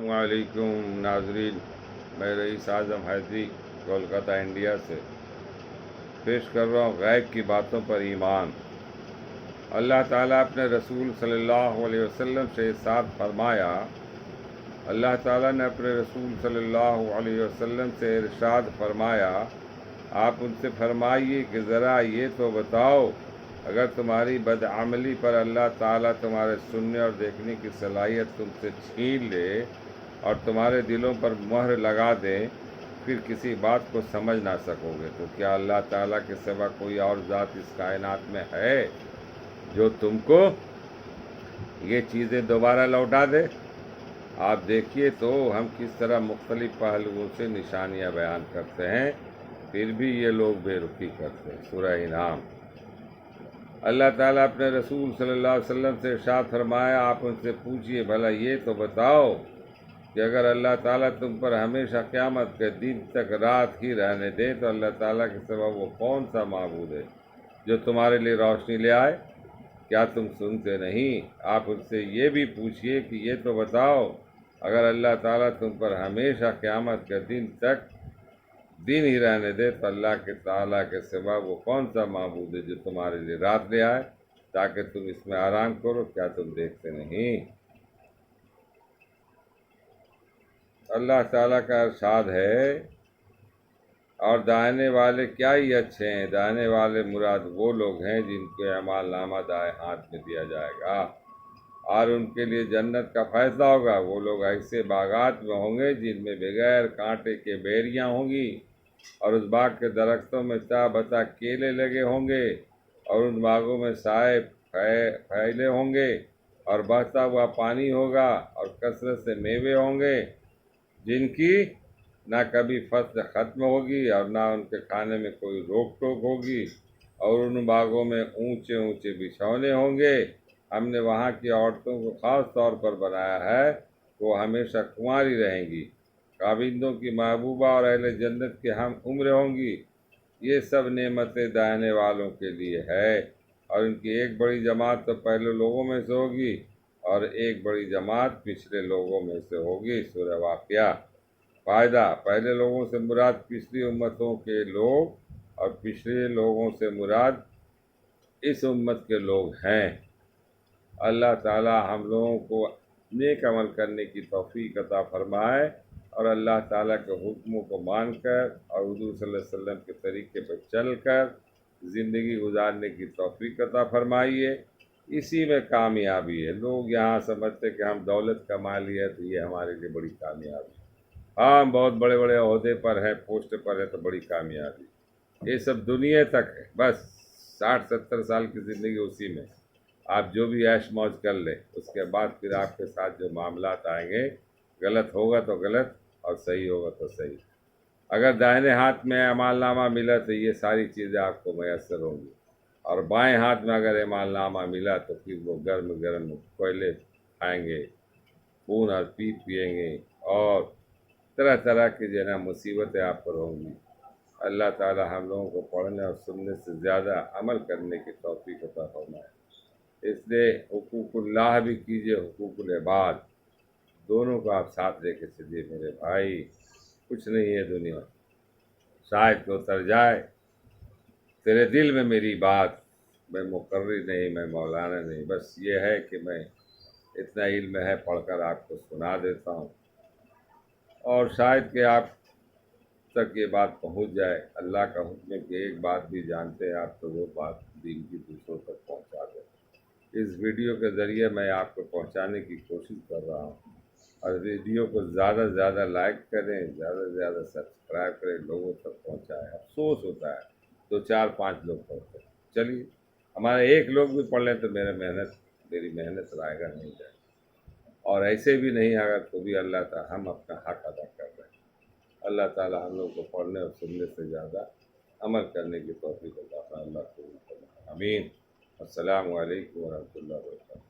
السلام علیکم ناظرین، میں رئیس اعظم حیدری کولکتہ انڈیا سے پیش کر رہا ہوں غیب کی باتوں پر ایمان۔ اللہ تعالیٰ اپنے رسول صلی اللہ علیہ وسلم سے ارشاد فرمایا، اللہ تعالیٰ نے اپنے رسول صلی اللہ علیہ وسلم سے ارشاد فرمایا، آپ ان سے فرمائیے کہ ذرا یہ تو بتاؤ، اگر تمہاری بدعملی پر اللہ تعالیٰ تمہارے سننے اور دیکھنے کی صلاحیت تم سے چھین لے اور تمہارے دلوں پر مہر لگا دے، پھر کسی بات کو سمجھ نہ سکو گے، تو کیا اللہ تعالیٰ کے سوا کوئی اور ذات اس کائنات میں ہے جو تم کو یہ چیزیں دوبارہ لوٹا دے؟ آپ دیکھیے تو ہم کس طرح مختلف پہلوؤں سے نشانیاں بیان کرتے ہیں، پھر بھی یہ لوگ بے رخی کرتے ہیں۔ سورہ انعام۔ اللہ تعالیٰ اپنے رسول صلی اللہ علیہ وسلم سے ارشاد فرمایا، آپ ان سے پوچھئے بھلا یہ تو بتاؤ کہ اگر اللہ تعالیٰ تم پر ہمیشہ قیامت کے دن تک رات ہی رہنے دے تو اللہ تعالیٰ کے سوا وہ کون سا معبود ہے جو تمہارے لیے روشنی لے آئے؟ کیا تم سنتے نہیں؟ آپ ان سے یہ بھی پوچھئے کہ یہ تو بتاؤ، اگر اللہ تعالیٰ تم پر ہمیشہ قیامت کے دن تک دن ہی رہنے دے تو اللہ کے تعالیٰ کے سوا وہ کون سا معبود ہے جو تمہارے لیے رات لے آئے تاکہ تم اس میں آرام کرو؟ کیا تم دیکھتے نہیں؟ اللہ تعالیٰ کا ارشاد ہے، اور داہنے والے کیا ہی اچھے ہیں، داہنے والے مراد وہ لوگ ہیں جن کو اعمال نامہ دائیں ہاتھ میں دیا جائے گا اور ان کے لیے جنت کا فیصلہ ہوگا۔ وہ لوگ ایسے باغات میں ہوں گے جن میں بغیر کانٹے کے بیریاں ہوں گی، اور اس باغ کے درختوں میں تا بتا کیلے لگے ہوں گے، اور ان باغوں میں سائے پھیلے ہوں گے، اور بہتا ہوا پانی ہوگا، اور کثرت سے میوے ہوں گے جن کی نہ کبھی فصل ختم ہوگی اور نہ ان کے کھانے میں کوئی روک ٹوک ہوگی، اور ان باغوں میں اونچے اونچے بچھونے ہوں گے۔ ہم نے وہاں کی عورتوں کو خاص طور پر بنایا ہے، وہ ہمیشہ کنواری رہیں گی، کابندوں کی محبوبہ اور اہل جنت کی ہم عمر ہوں گی۔ یہ سب نعمتیں داہنے والوں کے لیے ہے، اور ان کی ایک بڑی جماعت تو پہلے لوگوں میں سے ہوگی اور ایک بڑی جماعت پچھلے لوگوں میں سے ہوگی۔ سورہ واقعہ۔ فائدہ: پہلے لوگوں سے مراد پچھلی امتوں کے لوگ اور پچھلے لوگوں سے مراد اس امت کے لوگ ہیں۔ اللہ تعالیٰ ہم لوگوں کو نیک عمل کرنے کی توفیق عطا فرمائے، اور اللہ تعالیٰ کے حکموں کو مان کر اور حضور صلی اللہ علیہ وسلم کے طریقے پر چل کر زندگی گزارنے کی توفیق عطا فرمائیے۔ اسی میں کامیابی ہے۔ لوگ یہاں سمجھتے کہ ہم دولت کما لی ہے تو یہ ہمارے لیے بڑی کامیابی ہے، ہاں ہم بہت بڑے بڑے عہدے پر ہیں، پوسٹ پر ہیں تو بڑی کامیابی۔ یہ سب دنیا تک ہے، بس 60-70 سال کی زندگی اسی میں آپ جو بھی عیش موج کر لیں، اس کے بعد پھر آپ کے ساتھ جو معاملات آئیں گے، غلط ہوگا تو غلط اور صحیح ہوگا تو صحیح۔ اگر دائیں ہاتھ میں اعمال نامہ ملا تو یہ ساری چیزیں آپ کو میسر ہوں گی، اور بائیں ہاتھ میں اگر اعمال نامہ ملا تو پھر وہ گرم گرم کوئلے کھائیں گے، خون اور پیپ پئیں گے، اور طرح طرح کی جو ہے نا مصیبتیں آپ پر ہوں گی۔ اللہ تعالی ہم لوگوں کو پڑھنے اور سننے سے زیادہ عمل کرنے کی توفیق عطا فرمائے۔ اس لیے حقوق اللہ بھی کیجیے، حقوق العباد دونوں کو آپ ساتھ لے کے چلیے میرے بھائی۔ کچھ نہیں ہے دنیا، شاید تو اتر جائے تیرے دل میں میری بات، میں مقرری نہیں، میں مولانا نہیں، بس یہ ہے کہ میں اتنا علم ہے پڑھ کر آپ کو سنا دیتا ہوں، اور شاید کہ آپ تک یہ بات پہنچ جائے۔ اللہ کا حکم ہے کہ ایک بات بھی جانتے ہیں آپ تو وہ بات دین کی دوسروں تک پہنچا دیں۔ اس ویڈیو کے ذریعے میں آپ کو پہنچانے کی کوشش کر رہا ہوں، اور ویڈیو کو زیادہ سے زیادہ لائک کریں، زیادہ سے زیادہ سبسکرائب کریں، لوگوں تک پہنچائیں۔ افسوس ہوتا ہے 2-4-5 لوگ پڑھتے ہیں، چلیے ہمارے ایک لوگ بھی پڑھ لیں تو میری محنت رائے گا نہیں جائے، اور ایسے بھی نہیں اگر تو بھی اللہ تعالیٰ ہم اپنا حق ادا کر رہے ہیں۔ اللہ تعالیٰ ہم لوگ کو پڑھنے اور سننے سے زیادہ عمل کرنے کی توفیق عطا فرمائے۔ اللہ کو آمین۔ السلام علیکم ورحمۃ اللہ وبرکاتہ۔